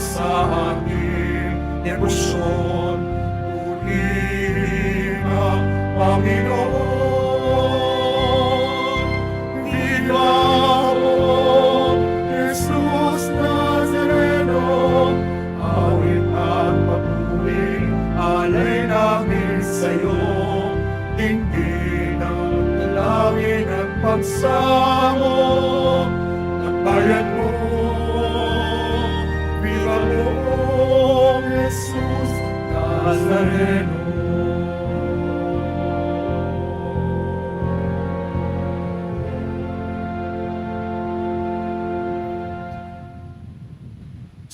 sa aming debosyon. Purihin ang Panginoon. Viva o Jesus Nazareno, awit at papuri, alay namin sa'yo. Hindi na talangin ang pagsamo ng bayan mo. Viva o Jesus Nazareno.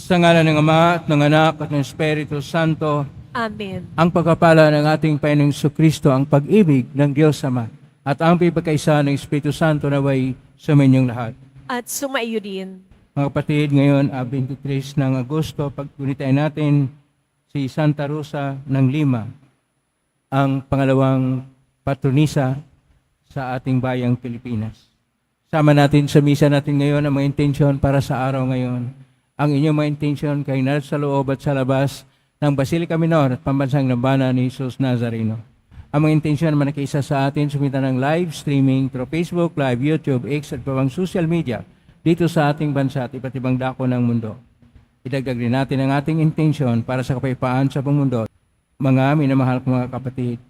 Sa ngalan ng Ama at ng Anak at ng Espiritu Santo, Amen. ang pagpapala ng ating Panginoong Jesucristo, ang pag-ibig ng Diyos Ama, at ang pagkakaisa ng Espiritu Santo naway suminyong lahat. At sumaiyo din. Mga kapatid, ngayon, 23 ng Agosto, pagkunitain natin si Santa Rosa ng Lima, ang pangalawang patronisa sa ating bayang Pilipinas. Sama natin sa misa natin ngayon ang mga intensyon para sa araw ngayon. Ang inyong mga intensyon kay nasa loob at sa labas ng Basilica Minor at Pambansang Lambana ni Jesus Nazareno. Ang mga intensyon naman nakiisa sa atin sumita ng live streaming through Facebook, Live, YouTube, X at pabang social media dito sa ating bansa at iba't ibang dako ng mundo. Idagdag rin natin ang ating intensyon para sa kapayapaan sa buong mundo. Mga minamahal kong mga kapatid,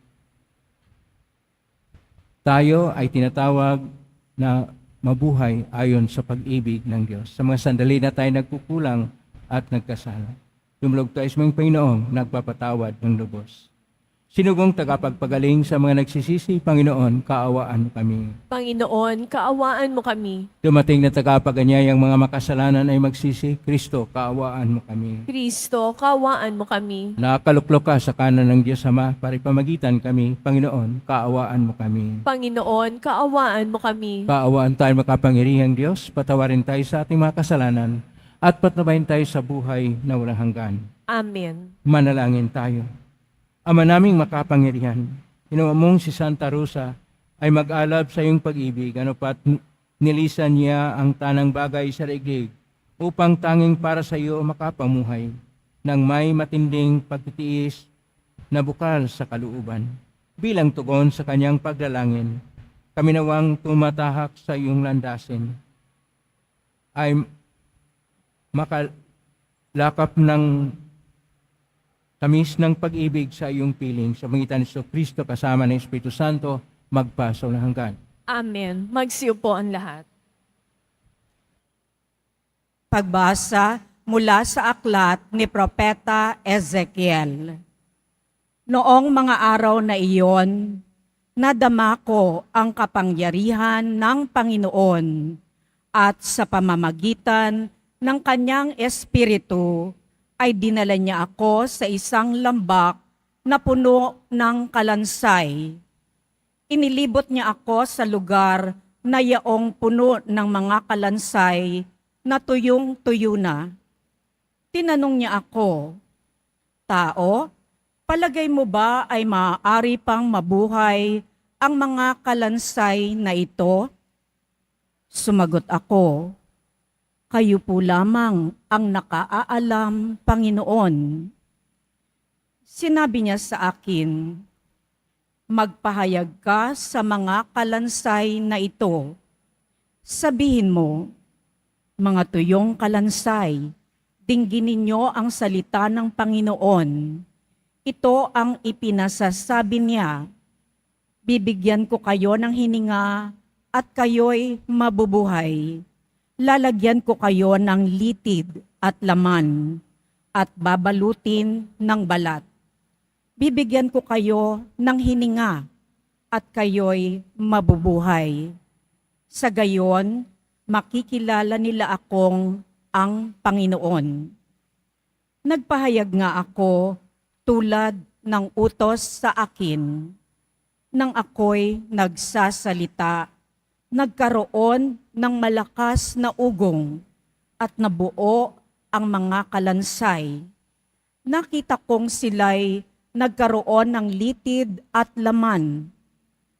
tayo ay tinatawag na mabuhay ayon sa pag-ibig ng Diyos. Sa mga sandali na tayo nagkukulang at nagkasala, dumulog tayo sa mga Panginoong nagpapatawad ng lubos. Sinugong tagapagpagaling sa mga nagsisisi, Panginoon, kaawaan mo kami. Panginoon, kaawaan mo kami. Dumating na tagapaganyayang mga makasalanan ay magsisi, Kristo, kaawaan mo kami. Kristo, kaawaan mo kami. Nakaluklok ka sa kanan ng Diyos Ama para ipamagitan kami, Panginoon, kaawaan mo kami. Panginoon, kaawaan mo kami. Kaawaan tayo makapangyarihang Diyos, patawarin tayo sa ating mga kasalanan, at patnubayan tayo sa buhay na walang hanggan. Amen. Manalangin tayo. Ama naming makapangyarihan, ginawa mong si Santa Rosa ay mag-alab sa iyong pag-ibig, ano pat nilisan niya ang tanang bagay sa daigdig upang tanging para sa iyo makapamuhay ng may matinding pagtitiis na bukal sa kalooban. Bilang tugon sa kanyang pagdalangin, kami nawang tumatahak sa iyong landasin ay makalakap ng tamis ng pag-ibig sa iyong piling sa pangitan ni Kristo kasama ng Espiritu Santo magpasaw na hanggan. Amen. Magsiupo ang lahat. Pagbasa mula sa aklat ni Propeta Ezekiel. Noong mga araw na iyon, nadama ko ang kapangyarihan ng Panginoon at sa pamamagitan ng kanyang Espiritu ay dinala niya ako sa isang lambak na puno ng kalansay. Inilibot niya ako sa lugar na yaong puno ng mga kalansay na tuyong-tuyo na. Tinanong niya ako, "Tao, palagay mo ba ay maaari pang mabuhay ang mga kalansay na ito?" Sumagot ako, "Kayo po lamang ang nakaaalam, Panginoon." Sinabi niya sa akin, "Magpahayag ka sa mga kalansay na ito. Sabihin mo, mga tuyong kalansay, dinggin ninyo ang salita ng Panginoon. Ito ang ipinasasabi niya. Bibigyan ko kayo ng hininga at kayo'y mabubuhay. Lalagyan ko kayo ng litid at laman at babalutin ng balat. Bibigyan ko kayo ng hininga at kayo'y mabubuhay. Sa gayon, makikilala nila akong ang Panginoon." Nagpahayag nga ako tulad ng utos sa akin. Nang ako'y nagsasalita, nagkaroon ng malakas na ugong at nabuo ang mga kalansay. Nakita kong sila'y nagkaroon ng litid at laman.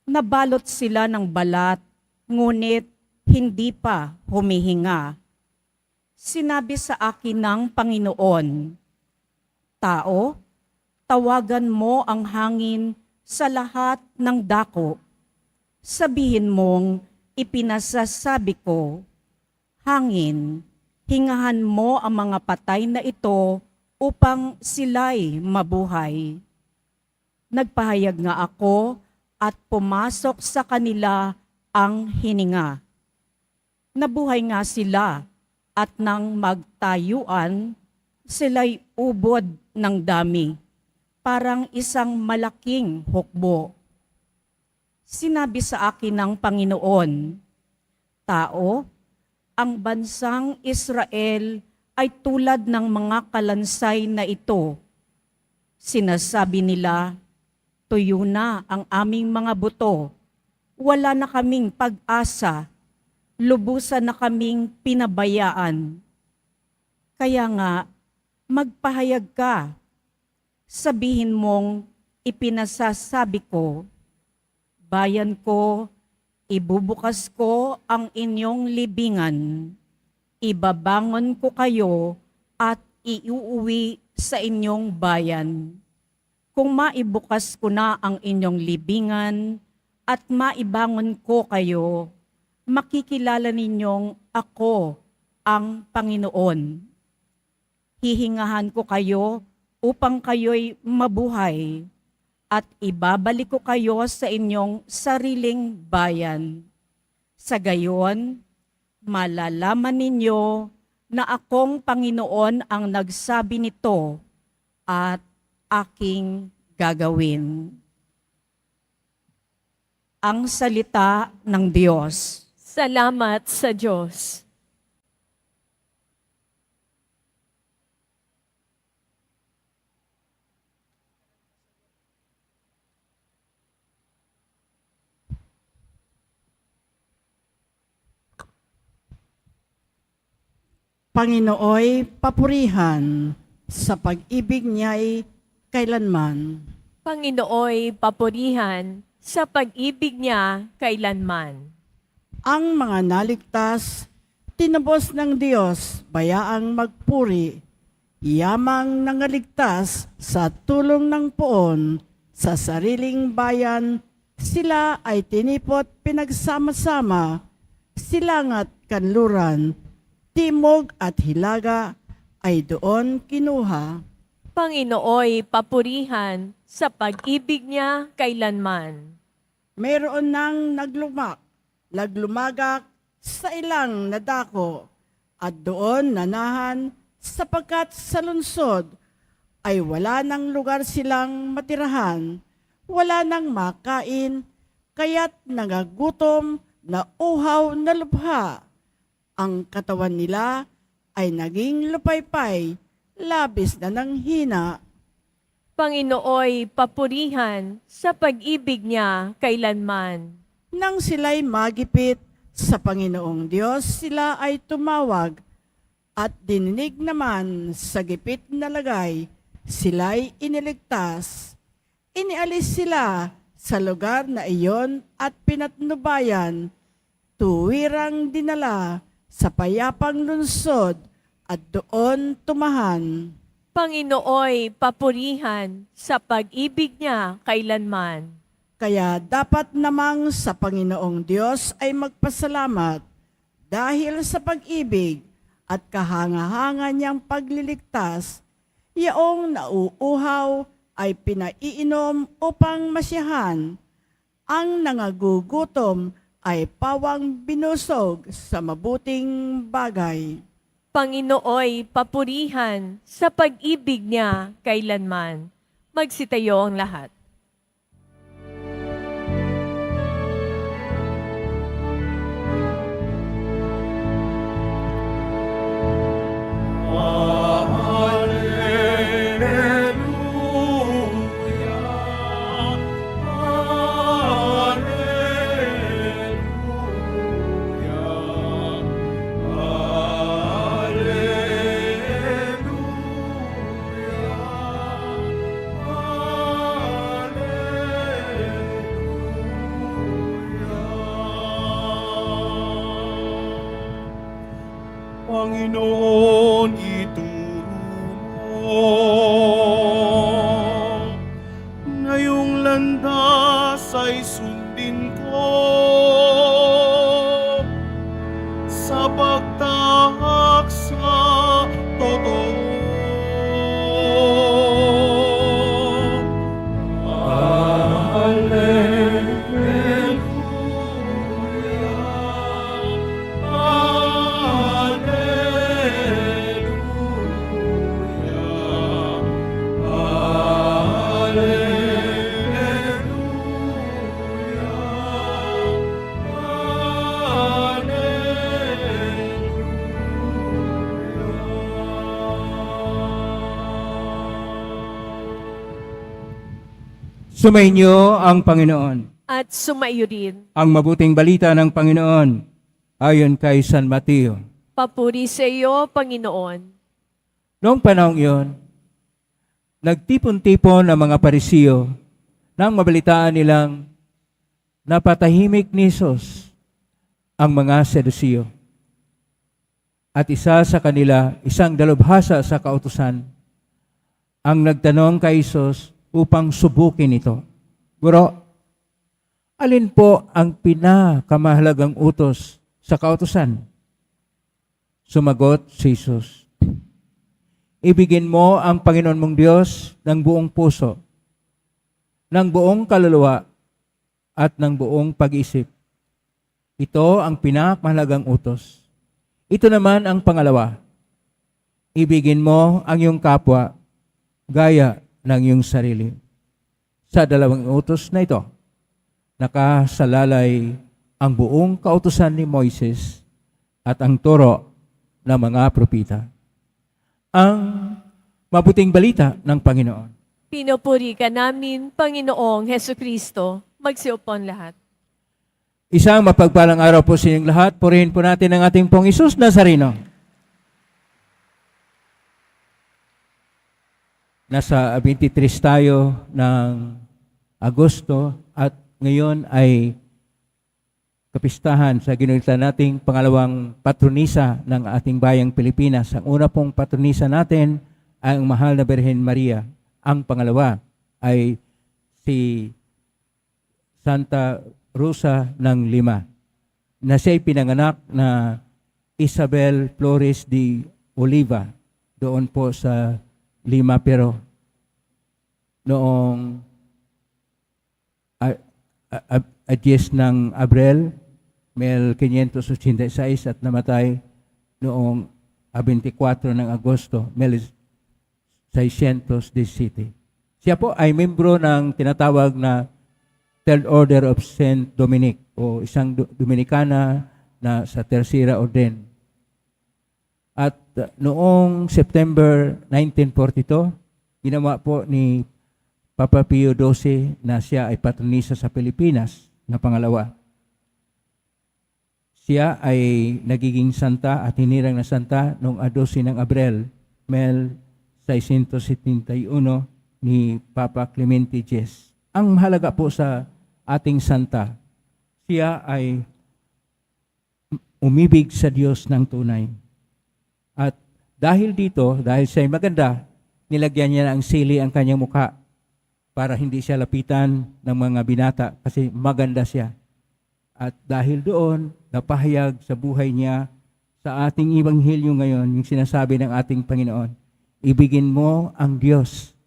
Nabalot sila ng balat, ngunit hindi pa humihinga. Sinabi sa akin ng Panginoon, "Tao, tawagan mo ang hangin sa lahat ng dako. Sabihin mong ipinasasabi ko, hangin, hingahan mo ang mga patay na ito upang sila'y mabuhay." Nagpahayag nga ako at pumasok sa kanila ang hininga. Nabuhay nga sila at nang magtayuan, sila'y ubod ng dami, parang isang malaking hukbo. Sinabi sa akin ng Panginoon, "Tao, ang bansang Israel ay tulad ng mga kalansay na ito. Sinasabi nila, tuyo na ang aming mga buto, wala na kaming pag-asa, lubusan na kaming pinabayaan. Kaya nga, magpahayag ka. Sabihin mong ipinasasabi ko, bayan ko, ibubukas ko ang inyong libingan. Ibabangon ko kayo at iuuwi sa inyong bayan. Kung maibukas ko na ang inyong libingan at maibangon ko kayo, makikilala ninyong ako ang Panginoon. Hihingahan ko kayo upang kayo'y mabuhay at ibabalik ko kayo sa inyong sariling bayan. Sa gayon, malalaman ninyo na akong Panginoon ang nagsabi nito at aking gagawin." Ang salita ng Diyos. Salamat sa Diyos. Panginooy papurihan, sa pag-ibig niya'y kailanman. Panginooy papurihan, sa pag-ibig niya kailanman. Ang mga naligtas, tinubos ng Diyos, bayaang magpuri, yamang nangaligtas sa tulong ng poon, sa sariling bayan, sila ay tinipot pinagsama-sama, silangat kanluran, timog at hilaga ay doon kinuha. Panginooy papurihan, sa pag-ibig niya kailanman. Mayroon nang naglumagak sa ilang nadako at doon nanahan sapagkat sa lungsod ay wala nang lugar silang matirahan, wala nang makain, kaya't nagagutom na uhaw na lubha. Ang katawan nila ay naging lupaypay, labis na ng hina. Panginooy papurihan, sa pag-ibig niya kailanman. Nang sila'y magipit sa Panginoong Diyos, sila ay tumawag at dininig naman sa gipit na lagay, sila'y iniligtas. Inialis sila sa lugar na iyon at pinatnubayan, tuwirang dinala sa payapang lungsod at doon tumahan. Panginooy papurihan, sa pag-ibig niya kailanman. Kaya dapat namang sa Panginoong Diyos ay magpasalamat dahil sa pag-ibig at kahanga-hanga niyang pagliligtas, yaong nauuhaw ay pinaiinom upang masiyahan. Ang nangagugutom ay pawang binusog sa mabuting bagay. Panginooy papurihan, sa pag-ibig niya kailanman. Magsitayo ang lahat. Panginoon, ituro mo. Ngayong landas ay sundin ko sa pagtahak sa totoo. Sumainyo ang Panginoon. At sumaiyo rin. Ang mabuting balita ng Panginoon ayon kay San Mateo. Papuri sa iyo, Panginoon. Noong panahong iyon, nagtipon-tipon ang mga Parisiyo nang mabalitaan nilang napatahimik ni Jesus ang mga Sedusiyo. At isa sa kanila, isang dalubhasa sa kautusan, ang nagtanong kay Jesus upang subukin ito. Guro, alin po ang pinakamahalagang utos sa kautusan? Sumagot si Jesus, ibigin mo ang Panginoon mong Diyos ng buong puso, ng buong kaluluwa, at ng buong pag-isip. Ito ang pinakamahalagang utos. Ito naman ang pangalawa, ibigin mo ang iyong kapwa gaya ng iyong sarili. Sa dalawang utos na ito, nakasalalay ang buong kautusan ni Moises at ang turo ng mga propita. Ang mabuting balita ng Panginoon. Pinupuri ka namin, Panginoong Hesukristo. Magsiupon lahat. Isang mapagpalang araw po sa inyong lahat. Purihin po natin ang ating Pong Isus Nazareno. Nasa 23 tayo ng Agosto at ngayon ay kapistahan sa ginulitan nating pangalawang patronisa ng ating bayang Pilipinas. Ang una pong patronisa natin ay ang Mahal na Birhen Maria. Ang pangalawa ay si Santa Rosa ng Lima, na siya'y pinanganak na Isabel Flores de Oliva doon po sa Lima, pero noong 10 ng Abril 1586 at namatay noong 24 ng Agosto 1617. Siya po ay membro ng tinatawag na Third Order of Saint Dominic o isang Dominikana na sa Tercera Orden. At noong September 1942, ginawa po ni Papa Pio XII na siya ay patronisa sa Pilipinas na pangalawa. Siya ay nagiging santa at hinirang na santa noong 12 ng Abril 1671 ni Papa Clemente X. Ang mahalaga po sa ating santa, siya ay umibig sa Diyos ng tunay. At dahil dito, dahil siya ay maganda, nilagyan niya ng sili ang kanyang mukha para hindi siya lapitan ng mga binata kasi maganda siya. At dahil doon, napahayag sa buhay niya sa ating Ebanghelyo ngayon, yung sinasabi ng ating Panginoon, ibigin mo ang Diyos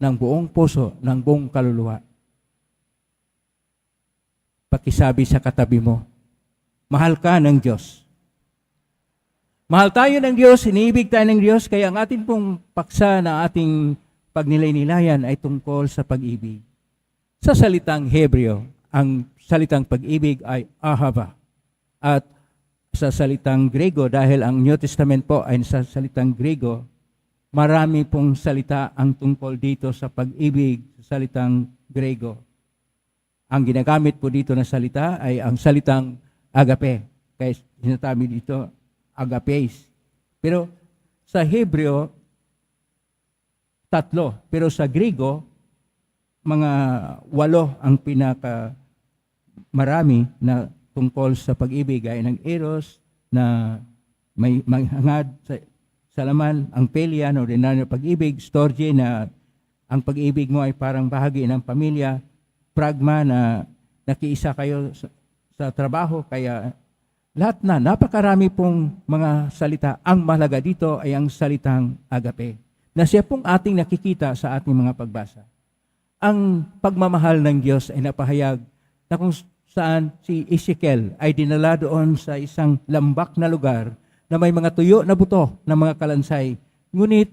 ng buong puso, ng buong kaluluwa. Pakisabi sa katabi mo, mahal ka ng Diyos. Mahal tayo ng Diyos, iniibig tayo ng Diyos, kaya ang ating pong paksa na ating pagnilay-nilayan ay tungkol sa pag-ibig. Sa salitang Hebreo, ang salitang pag-ibig ay ahava. At sa salitang Grego, dahil ang New Testament po ay sa salitang Grego, marami pong salita ang tungkol dito sa pag-ibig sa salitang Grego. Ang ginagamit po dito na salita ay ang salitang agape. Kaya sinasabi dito, agapes. Pero sa Hebreo, 3. Pero sa Grego, mga 8 ang pinaka marami na tungkol sa pag-ibig ay ng eros, na may hangad sa laman, ang pelia na ordinaryo pag-ibig, storge na ang pag-ibig mo ay parang bahagi ng pamilya, pragma na nakiisa kayo sa trabaho, kaya lahat na, napakarami pong mga salita. Ang mahalaga dito ay ang salitang agape, na siya pong ating nakikita sa ating mga pagbasa. Ang pagmamahal ng Diyos ay napahayag na kung saan si Ezekiel ay dinala doon sa isang lambak na lugar na may mga tuyo na buto ng mga kalansay. Ngunit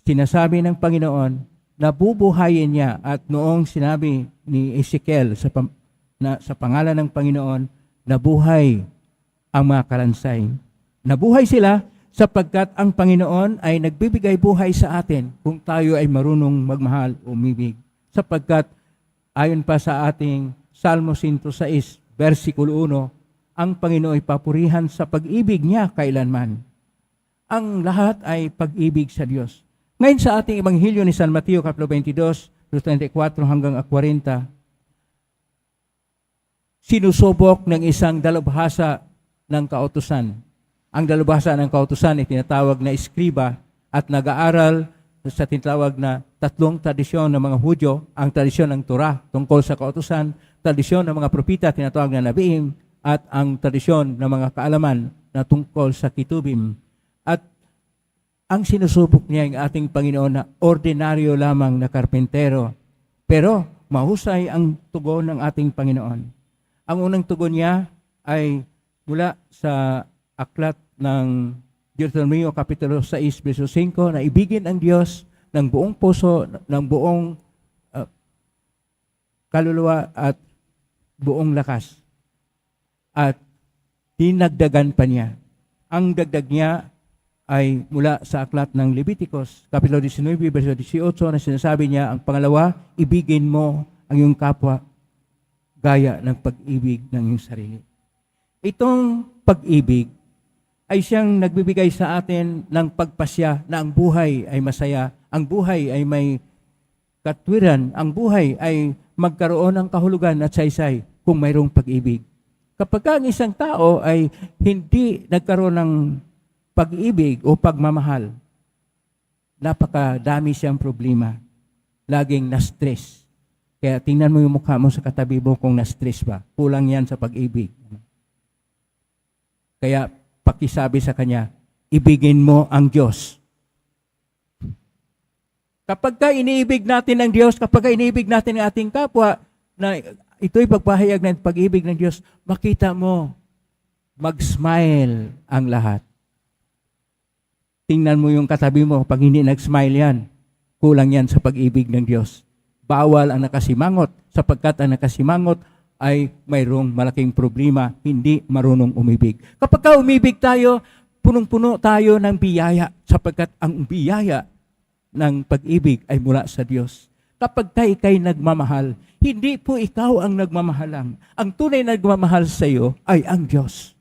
sinasabi ng Panginoon na bubuhayin niya, at noong sinabi ni Ezekiel sa pangalan ng Panginoon, nabuhay ang mga kalansay. Nabuhay sila sapagkat ang Panginoon ay nagbibigay buhay sa atin kung tayo ay marunong magmahal o umibig. Sapagkat ayon pa sa ating Salmo 106, versikulo 1, ang Panginoon ay papurihan sa pag-ibig niya kailanman. Ang lahat ay pag-ibig sa Diyos. Ngayon sa ating Ebanghelyo ni San Mateo, Kapitulo 22, 34 hanggang 40, sinusubok ng isang dalubhasa ng kautusan. Ang dalubhasa ng kautusan ay tinatawag na eskriba at nag-aaral sa tinatawag na tatlong tradisyon ng mga Hudyo, ang tradisyon ng Torah tungkol sa kautusan, tradisyon ng mga propita tinatawag na Nabiim, at ang tradisyon ng mga kaalaman na tungkol sa Kitubim. At ang sinusubok niya ang ating Panginoon na ordinaryo lamang na karpentero, pero mahusay ang tugon ng ating Panginoon. Ang unang tugon niya ay mula sa aklat ng Deuteronomio Kapitulo 6, verso 5, na ibigin ang Diyos ng buong puso, ng buong kaluluwa at buong lakas. At dinagdagan pa niya. Ang dagdag niya ay mula sa aklat ng Leviticus, Kapitulo 19, verso 18, na sinasabi niya, ang pangalawa, ibigin mo ang iyong kapwa gaya ng pag-ibig ng iyong sarili. Itong pag-ibig ay siyang nagbibigay sa atin ng pagpasya na ang buhay ay masaya, ang buhay ay may katwiran, ang buhay ay magkaroon ng kahulugan at saysay kung mayroong pag-ibig. Kapag ang isang tao ay hindi nagkaroon ng pag-ibig o pagmamahal, napakadami siyang problema. Laging na-stress. Kaya tingnan mo yung mukha mo sa katabi mo kung na-stress ba. Kulang yan sa pag-ibig. Kaya pakisabi sa kanya, ibigin mo ang Diyos. Kapag ka iniibig natin ang Diyos, kapag ka iniibig natin ang ating kapwa, na ito'y pagpahayag ng pag-ibig ng Diyos, makita mo, mag-smile ang lahat. Tingnan mo yung katabi mo, pag hindi nag-smile yan, kulang yan sa pag-ibig ng Diyos. Bawal ang nakasimangot, sapagkat ang nakasimangot ay mayroong malaking problema, hindi marunong umibig. Kapag ka umibig tayo, punong-puno tayo ng biyaya, sapagkat ang biyaya ng pag-ibig ay mula sa Diyos. Kapag ika'y nagmamahal, hindi po ikaw ang nagmamahalang. Ang tunay na nagmamahal sa iyo ay ang Diyos.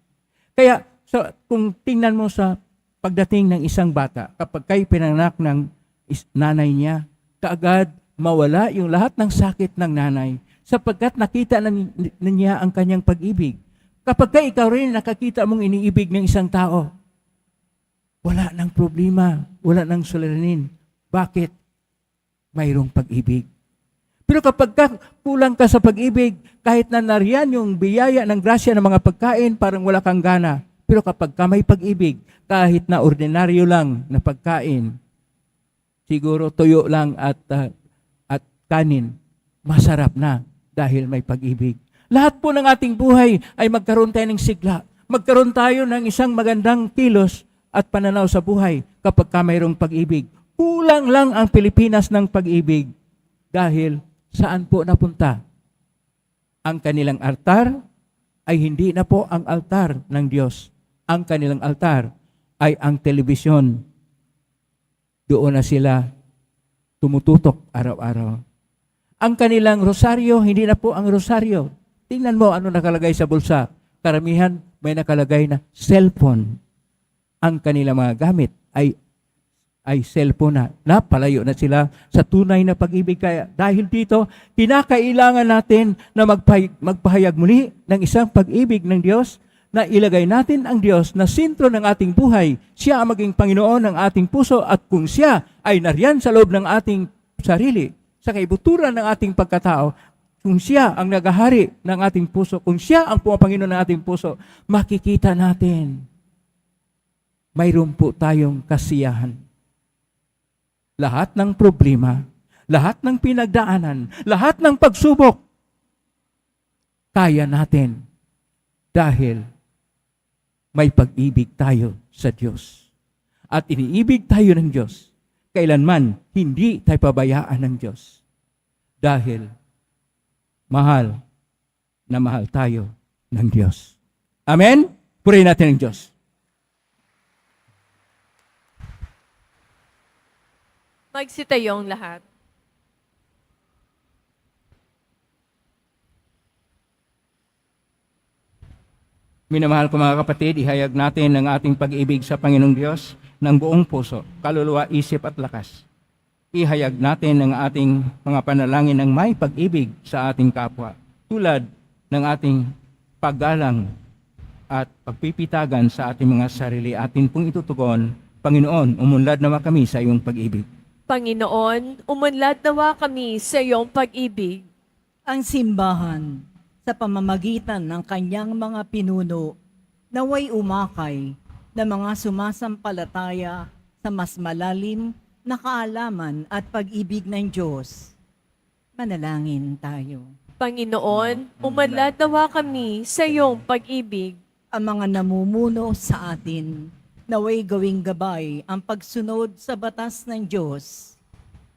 Kaya kung tingnan mo sa pagdating ng isang bata, kapag ka'y pinanganak ng nanay niya, kaagad mawala yung lahat ng sakit ng nanay sapagkat nakita na niya ang kanyang pag-ibig. Kapag ikaw rin nakakita mong iniibig ng isang tao, wala nang problema, wala nang suliranin. Bakit? Mayroong pag-ibig. Pero kapag kulang ka sa pag-ibig, kahit na nariyan yung biyaya ng grasya ng mga pagkain, parang wala kang gana. Pero kapag ka may pag-ibig, kahit na ordinaryo lang na pagkain, siguro tuyo lang at kanin, masarap na dahil may pag-ibig. Lahat po ng ating buhay ay magkaroon tayo ng sigla. Magkaroon tayo ng isang magandang kilos at pananaw sa buhay kapag ka mayroong pag-ibig. Kulang lang ang Pilipinas ng pag-ibig dahil saan po napunta? Ang kanilang altar ay hindi na po ang altar ng Diyos. Ang kanilang altar ay ang telebisyon. Doon na sila tumututok araw-araw. Ang kanilang rosaryo, hindi na po ang rosaryo. Tingnan mo ano nakalagay sa bulsa. Karamihan may nakalagay na cellphone. Ang kanilang mga gamit ay cellphone na. Napalayo na sila sa tunay na pag-ibig. Kaya dahil dito, kinakailangan natin na magpahayag muli ng isang pag-ibig ng Diyos na ilagay natin ang Diyos na sentro ng ating buhay. Siya ang maging Panginoon ng ating puso at kung siya ay nariyan sa loob ng ating sarili, sa kaibuturan ng ating pagkatao, kung siya ang nagahari ng ating puso, kung siya ang pumapanginoon ng ating puso, makikita natin, mayroon po tayong kasiyahan. Lahat ng problema, lahat ng pinagdaanan, lahat ng pagsubok, kaya natin dahil may pag-ibig tayo sa Diyos. At iniibig tayo ng Diyos. Kailanman hindi tayo pabayaan ng Diyos. Dahil mahal na mahal tayo ng Diyos. Amen? Purihin natin ang Diyos. Magsitayong lahat. Minamahal ko mga kapatid, ihayag natin ang ating pag-ibig sa Panginoong Diyos ng buong puso, kaluluwa, isip at lakas. Ihayag natin ang ating mga panalangin ng may pag-ibig sa ating kapwa, tulad ng ating paggalang at pagpipitagan sa ating mga sarili. Atin pong itutugon, Panginoon, umunlad nawa kami sa iyong pag-ibig. Panginoon, umunlad nawa kami sa iyong pag-ibig. Ang simbahan, sa pamamagitan ng kanyang mga pinuno, naway umakay na mga sumasampalataya sa mas malalim na kaalaman at pag-ibig ng Diyos. Manalangin tayo. Panginoon, umunlad nawa kami sa iyong pag-ibig. Ang mga namumuno sa atin, naway gawing gabay ang pagsunod sa batas ng Diyos.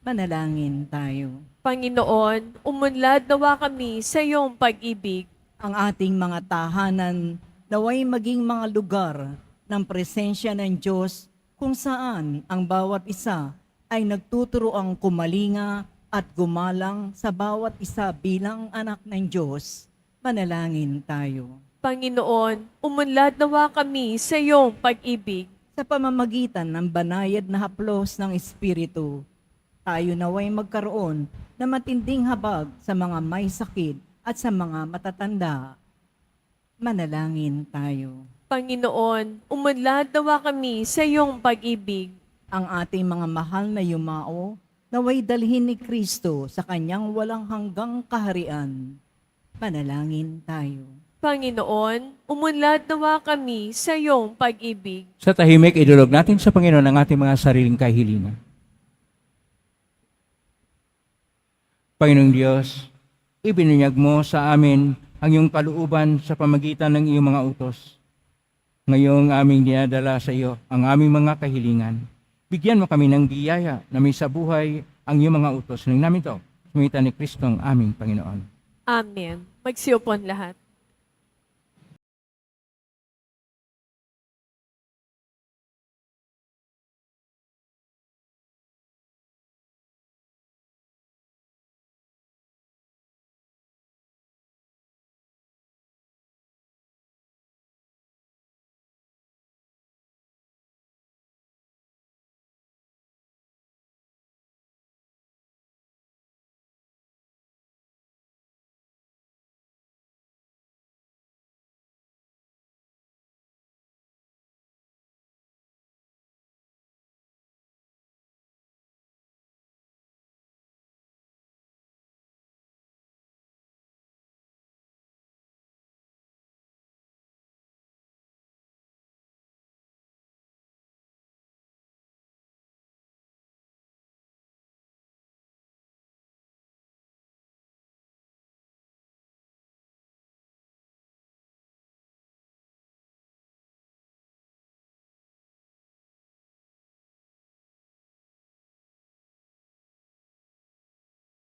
Manalangin tayo. Panginoon, umunlad nawa kami sa iyong pag-ibig. Ang ating mga tahanan, naway maging mga lugar ng presensya ng Diyos kung saan ang bawat isa ay nagtuturoang kumalinga at gumalang sa bawat isa bilang anak ng Diyos. Manalangin tayo. Panginoon, umunlad nawa kami sa iyong pag-ibig. Sa pamamagitan ng banayad na haplos ng Espiritu, tayo naway magkaroon na matinding habag sa mga may sakit at sa mga matatanda. Manalangin tayo. Panginoon, umunlad nawa kami sa iyong pag-ibig. Ang ating mga mahal na yumao, naway dalhin ni Kristo sa kanyang walang hanggang kaharian. Manalangin tayo. Panginoon, umunlad nawa kami sa iyong pag-ibig. Sa tahimik, idulog natin sa Panginoon ang ating mga sariling kahilingan. Panginoong Diyos, ibinunyag mo sa amin ang iyong kalooban sa pamagitan ng iyong mga utos. Ngayong aming dinadala sa iyo ang aming mga kahilingan. Bigyan mo kami ng biyaya na may sa buhay ang iyong mga utos. Nang namin ito, sumita ni Kristo ang aming Panginoon. Amen. Magsiupon lahat.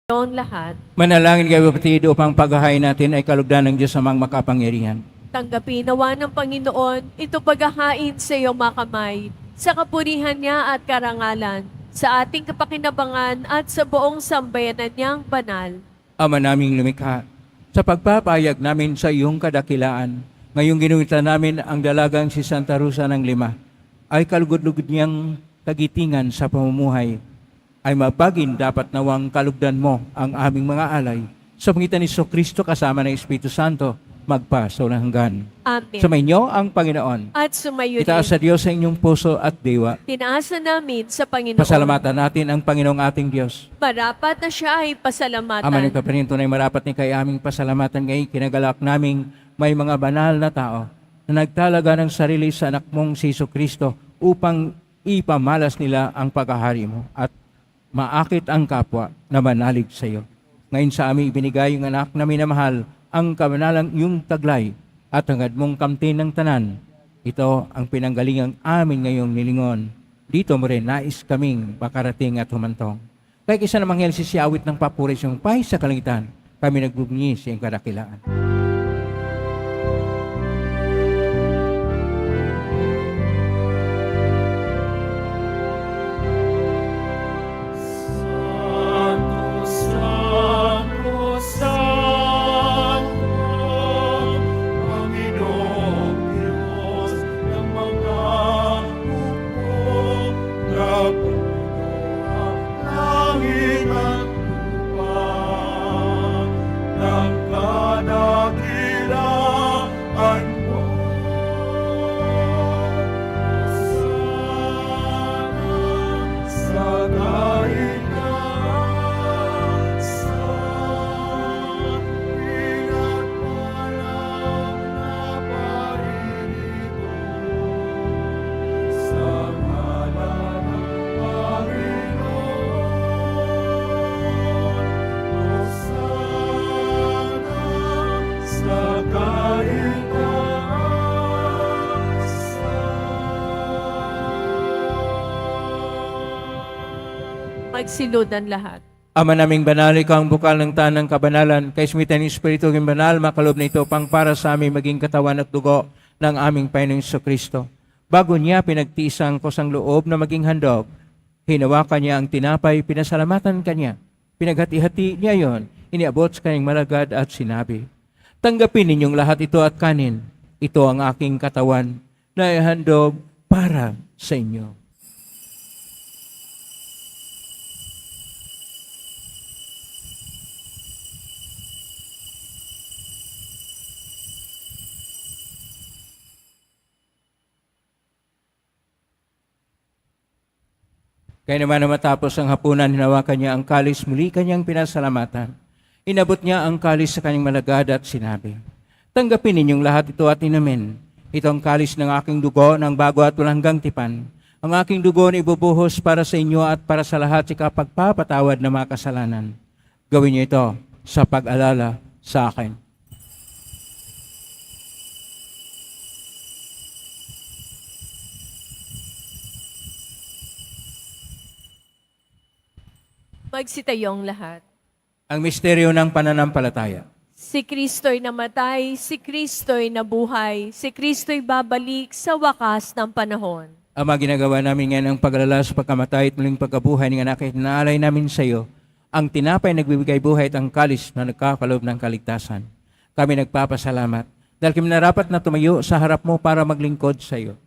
Yung lahat, Manalangin kayo kapatid upang paghahain natin ay kalugdan ng Diyos amang makapangyarihan. tanggapin nawa ng Panginoon ito paghahain sa iyong makamay, sa kapurihan niya at karangalan, sa ating kapakinabangan at sa buong sambayanan niyang banal. Ama naming lumikha, sa pagpapayag namin sa iyong kadakilaan, ngayong ginuwita namin ang dalagang si Santa Rosa ng Lima, ay kalugod-lugod niyang kagitingan sa pamumuhay, ay mapagin dapat nawang kalugdan mo ang aming mga alay. Sa pangitan ni Kristo kasama ng Espiritu Santo, magpasawalang hanggan. Amen. Sumainyo ang Panginoon. At sumayo Itaas sa din. Diyos sa inyong puso at diwa. Tinaasa namin sa Panginoon. Pasalamatan natin ang Panginoong ating Diyos. Marapat na siya ay pasalamatan. Ama ng kapanin, tunay marapat ni kay aming pasalamatan ngayon, kinagalak naming may mga banal na tao na nagtalaga ng sarili sa anak mong si Kristo upang ipamalas nila ang pagkahari mo at maakit ang kapwa na manalig sa iyo. Ngayon sa amin ibinigay yung anak na minamahal, ang kabanalang iyong taglay at hangad mong kamtin ng tanan. Ito ang pinanggalingang amin ngayong nilingon. Dito mo rin nais kaming makarating at humantong. Kaya isa namang hel si awit ng papuris yung pay sa kalangitan, kami nagbubunyi sa iyong kadakilaan. Santo, Santo, Santo, Panginoong Diyos ng mga hukbo, napuno ang langit at lupa, ng kadakilaan mo. Sana sa kainaan sa pinagpalang na paririto sa ngalan ng Panginoon. Hosana sa kainaan Magsiludan lahat. Ama naming banal, ikaw ang bukal ng tanang kabanalan, kay sumitan ng Espiritu ng banal, makalob na ito pang para sa aming maging katawan at dugo ng aming Panginoong Kristo. Bago niya pinagtiisang kusang loob na maging handog, hinawakan niya ang tinapay, pinasalamatan kanya. Pinaghati-hati niya yon, iniabot sa kanyang malagad at sinabi, tanggapin ninyong lahat ito at kanin. Ito ang aking katawan na ihandog para sa inyo. Kaya naman na matapos ang hapunan, hinawakan niya ang kalis, muli kanyang pinasalamatan. Inabot niya ang kalis sa kanyang malagad at sinabi, tanggapin ninyong lahat ito at inumin. Ito ang kalis ng aking dugo ng bago at walang hanggang tipan. Ang aking dugo na ibubuhos para sa inyo at para sa lahat sa kapagpapatawad ng mga kasalanan. Gawin niyo ito sa pag-alala sa akin. Magsitayong lahat. Ang misteryo ng pananampalataya. Si Kristo'y namatay, si Kristo'y nabuhay, si Kristo'y babalik sa wakas ng panahon. Ama, ginagawa namin ngayon ang paglala sa pagkamatay at muling pagkabuhay ng anak at naalay namin sa iyo ang tinapay nagbibigay buhay at ang kalis na nagkakalob ng kaligtasan. Kami nagpapasalamat dahil kami narapat na tumayo sa harap mo para maglingkod sa iyo.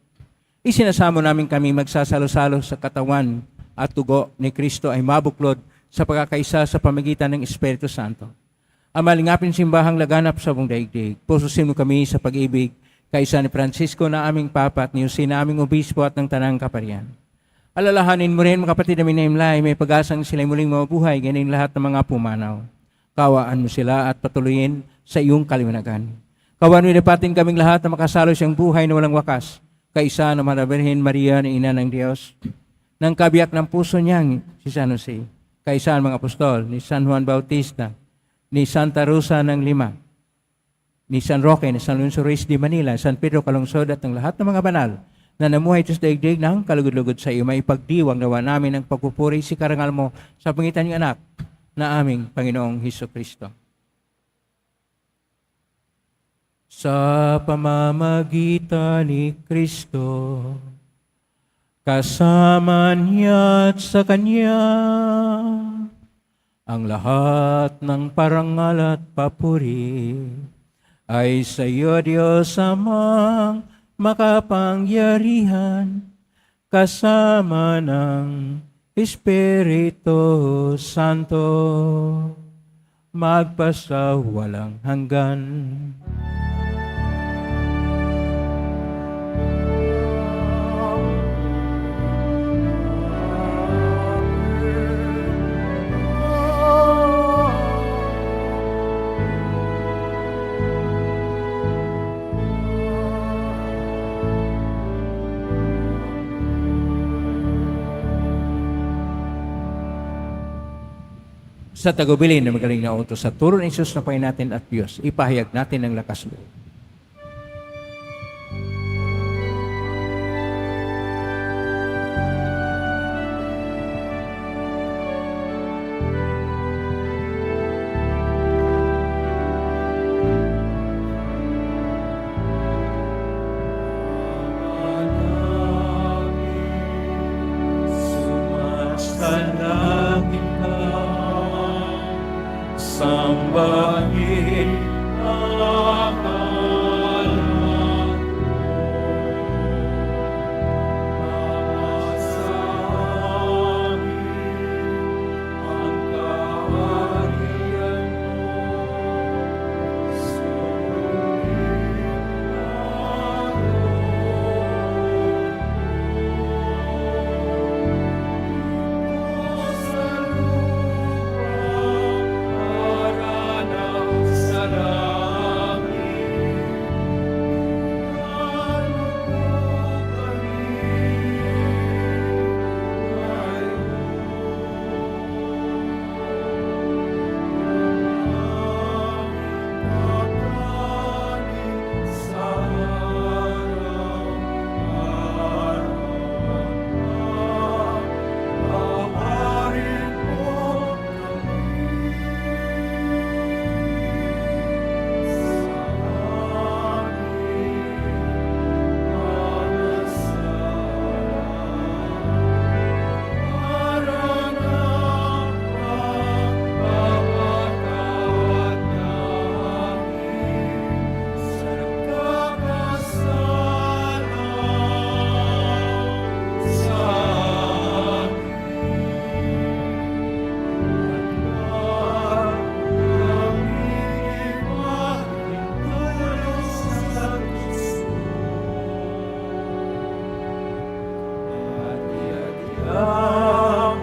Isinasamo namin kami magsasalo-salo sa katawan at tugo ni Kristo ay mabuklod sa pagkakaisa sa pamagitan ng Espiritu Santo. Ama, lingapin simbahang laganap sa buong daigdig. Pususin mo kami sa pag-ibig, kaisa ni Francisco na aming Papa at ni Jose na aming Obispo at ng Tanang Kaparian. Alalahanin mo rin mga kapatid namin na imlay, may pag-asang sila'y muling mabuhay, ganyan lahat ng mga pumanaw. Kawaan mo sila at patuloyin sa iyong kaliwanagan. Kawaan mo ilipatin kaming lahat na makasalo siyang buhay na walang wakas, kaisa na Birhen Maria na Ina ng Diyos, ng kabiyak ng puso niyang si San Jose, kaisa ang mga apostol, ni San Juan Bautista, ni Santa Rosa ng Lima, ni San Roque, ni San Luis Ruiz de Manila, San Pedro Calungsod at ng lahat ng mga banal na namuhay sa daigdig ng kalugod-lugod sa iyo, may pagdiwang nawa namin ang pagpupuri si karangal mo sa pangitan ng anak na aming Panginoong Hesukristo. Sa pamamagitan ni Kristo, kasama niya at sa Kanya, ang lahat ng parangal at papuri ay sa iyo, Diyos Amang makapangyarihan, kasama ng Espiritu Santo, magpasawalang hanggan. Sa tagubilin na magaling na utos sa turo ni Jesus na Panginoon natin at Diyos, ipahayag natin ang lakas loob. Sumasalangit ka, sambahin ang ngalan mo. Nasa amin ang kaharian mo. Suriin ang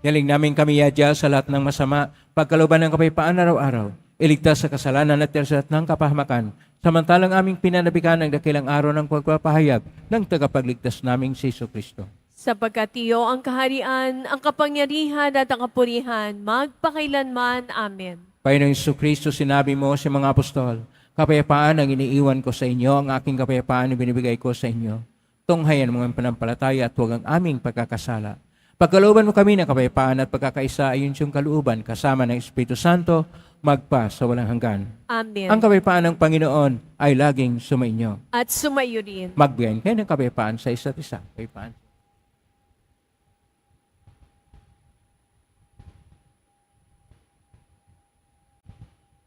Galing namin kami yadya sa lahat ng masama, pagkalooban ng kapayapaan araw-araw, iligtas sa kasalanan at sa lahat ng kapahamakan, samantalang aming pinanabikan ang dakilang araw ng pagpapahayag ng tagapagligtas naming si Kristo. Sapagkat iyo ang kaharian, ang kapangyarihan at ang kapurihan, magpakailanman. Amen. Panginoong Kristo, sinabi mo sa mga apostol, kapayapaan ang iniiwan ko sa inyo, ang aking kapayapaan ang binibigay ko sa inyo. Tunghayan mo ang panampalataya at huwag ang aming pagkakasala. Pagkalooban mo kami ng kapayapaan at pagkakaisa ayon siyang kalooban kasama ng Espiritu Santo, magpa sa walang hanggan. Amen. Ang kapayapaan ng Panginoon ay laging sumainyo. At sumayo rin. Magbigayin kayo ng kapayapaan sa isa't isa. Kapayapaan.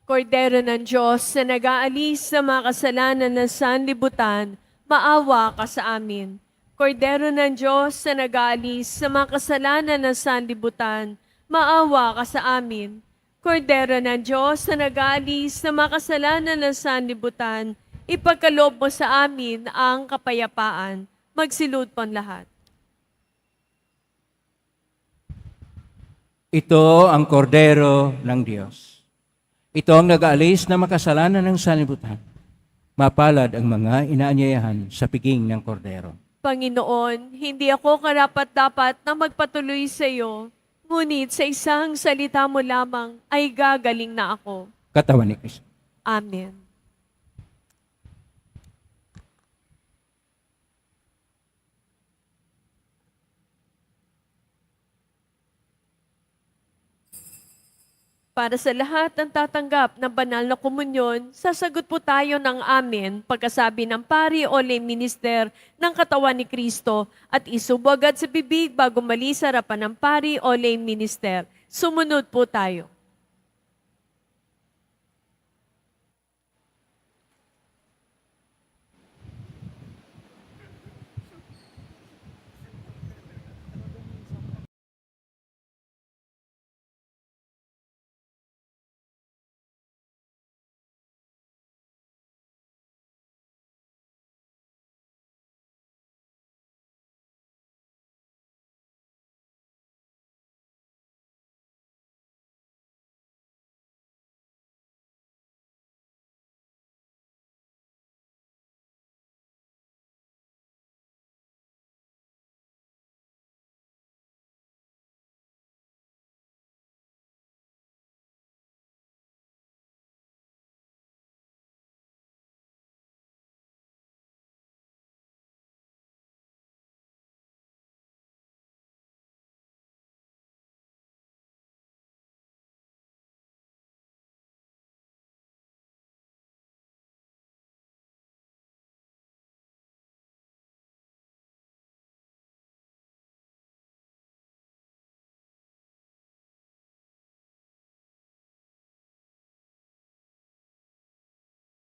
Kordero ng Diyos na nag-aalis sa mga kasalanan ng sanlibutan, maawa ka sa amin. Kordero ng Diyos na nag-aalis sa mga kasalanan ng sanlibutan, maawa ka sa amin. Kordero ng Diyos na nag-aalis sa mga kasalanan ng sanlibutan, ipagkaloob mo sa amin ang kapayapaan. Magsilud pong lahat. Ito ang kordero ng Diyos. Ito ang nag-aalis na makasalanan ng sanlibutan. Mapalad ang mga inaanyayahan sa piging ng kordero. Panginoon, hindi ako karapat-dapat na magpatuloy sa iyo, ngunit sa isang salita mo lamang ay gagaling na ako. Katawan ni Kristo. Amen. Para sa lahat ng tatanggap ng banal na komunyon, sasagot po tayo ng amen pagkasabi ng pari o lay minister ng katawan ni Kristo at isubo agad sa bibig bago mali sa harapan ng pari o lay minister. Sumunod po tayo.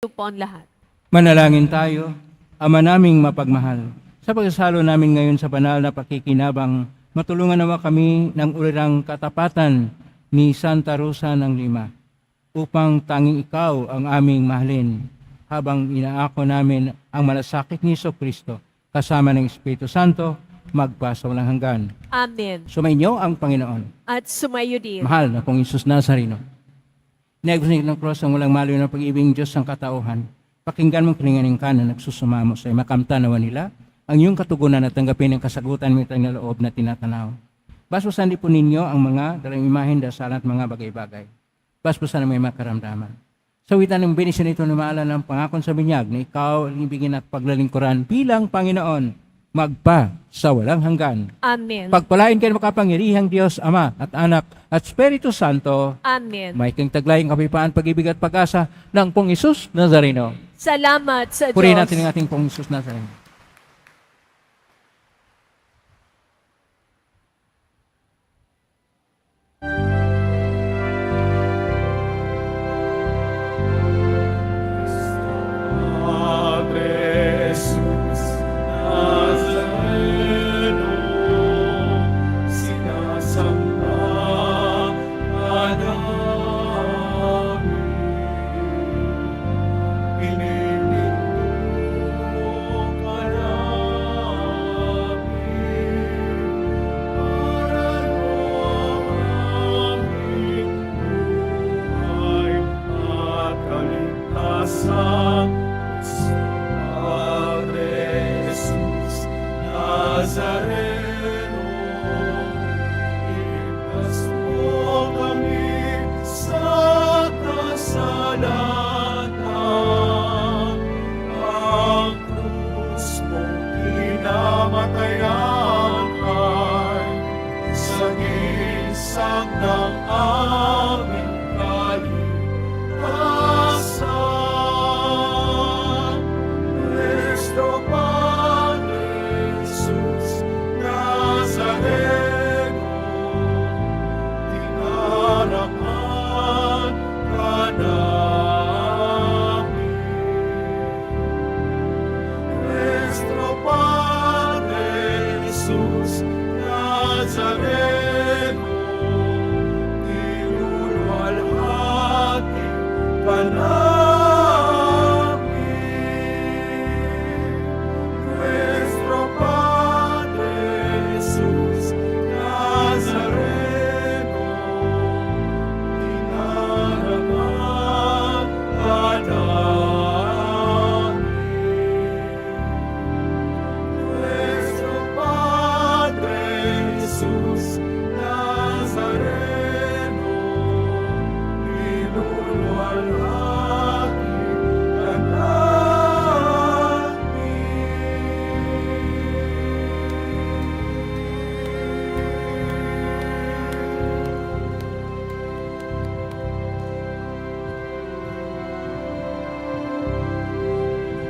po ang lahat. Manalangin tayo, Ama naming mapagmahal. Sa pagsasalo namin ngayon sa banal na pakikinabang, matulungan naman kami ng ulirang katapatan ni Santa Rosa ng Lima upang tanging ikaw ang aming mahalin habang inaako namin ang malasakit ni Jesucristo kasama ng Espiritu Santo magpa sa walang hanggan. Amen. Sumainyo ang Panginoon. At sumayo din. Mahal na pong Isus Nazareno. Inagos ng cross ang walang maliw na pag-ibig ng Diyos ng katauhan. Pakinggan mong kilinganing ka na nagsusumamo sa makamtanawan nila ang iyong katugunan at tanggapin ang kasagutan mo itang loob na tinatanaw. Basbasan din po ninyo ang mga dalang imahen, dasal at mga bagay-bagay. Basbasan ang may makaramdaman. Sa witan ng benisyon ito na maaala ng pangakon sa binyag na ikaw ang ibigin at paglalingkuran bilang Panginoon magpa sa walang hanggan. Amen. Pagpalain kayo makapangyarihang Diyos, Ama at Anak at Espiritu Santo, Amen. may kang taglayang kapayapaan, pag-ibig at pag-asa ng Pong Isus Nazareno. Salamat sa Diyos. Purihin natin ang ating Pong Isus Nazareno. Padre Jesus Nazareno, sinasamba ka namin. Pinininto ka namin. Para aming buhay at kaligtasan. Padre Jesus Nazareno, iligtas mo kami sa kasalanan. Ang krus mong kinamatayan ay sagisag ng aming kaligtasan. Nuestro Padre Jesus Nazareno, tinarakan ka namin. Nuestro Padre Jesus Nazareno,